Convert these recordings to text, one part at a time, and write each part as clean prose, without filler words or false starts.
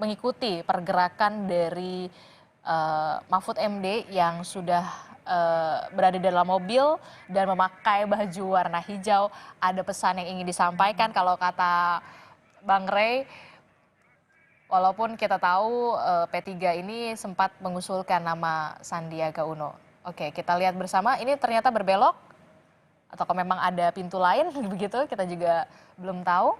mengikuti pergerakan dari Mahfud MD yang sudah berada di dalam mobil dan memakai baju warna hijau. Ada pesan yang ingin disampaikan kalau kata Bang Rey, walaupun kita tahu P3 ini sempat mengusulkan nama Sandiaga Uno. Oke, kita lihat bersama, ini ternyata berbelok atau memang ada pintu lain begitu, kita juga belum tahu.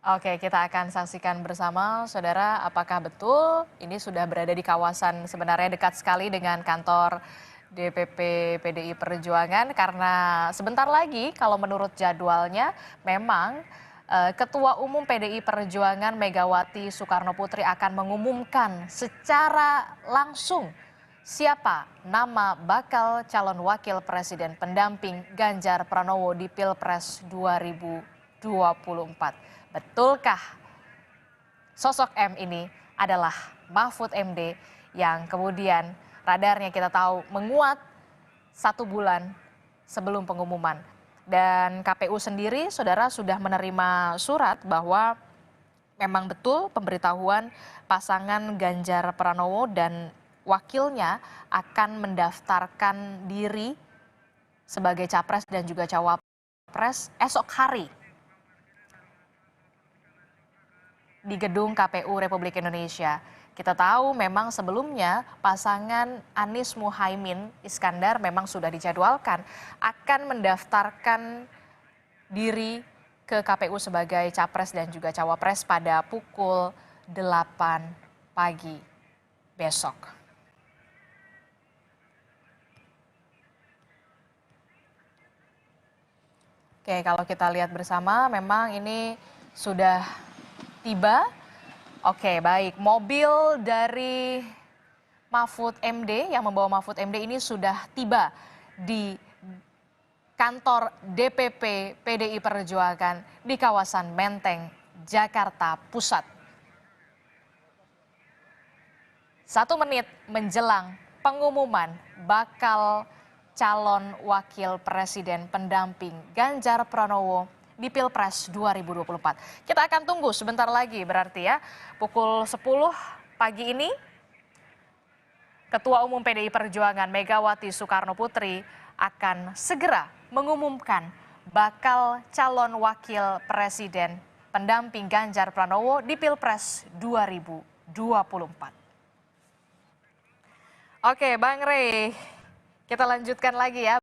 Oke, kita akan saksikan bersama, saudara, apakah betul ini sudah berada di kawasan sebenarnya dekat sekali dengan kantor DPP PDI Perjuangan, karena sebentar lagi kalau menurut jadwalnya memang Ketua Umum PDI Perjuangan Megawati Soekarno Putri akan mengumumkan secara langsung siapa nama bakal calon wakil presiden pendamping Ganjar Pranowo di Pilpres 2024. Betulkah sosok M ini adalah Mahfud MD yang kemudian radarnya kita tahu menguat 1 bulan sebelum pengumuman. Dan KPU sendiri, saudara, sudah menerima surat bahwa memang betul pemberitahuan pasangan Ganjar Pranowo dan wakilnya akan mendaftarkan diri sebagai capres dan juga cawapres esok hari di gedung KPU Republik Indonesia. Kita tahu memang sebelumnya pasangan Anies Muhaimin Iskandar memang sudah dijadwalkan akan mendaftarkan diri ke KPU sebagai capres dan juga cawapres pada pukul 8 pagi besok. Oke, kalau kita lihat bersama memang ini sudah tiba. Oke, baik. Mobil dari Mahfud MD yang membawa Mahfud MD ini sudah tiba di kantor DPP PDI Perjuangan di kawasan Menteng, Jakarta Pusat. 1 menit menjelang pengumuman bakal calon wakil presiden pendamping Ganjar Pranowo di Pilpres 2024. Kita akan tunggu sebentar lagi berarti ya, pukul 10 pagi ini Ketua Umum PDI Perjuangan Megawati Soekarno Putri akan segera mengumumkan bakal calon wakil presiden pendamping Ganjar Pranowo di Pilpres 2024. Oke, Bang Rey, kita lanjutkan lagi ya.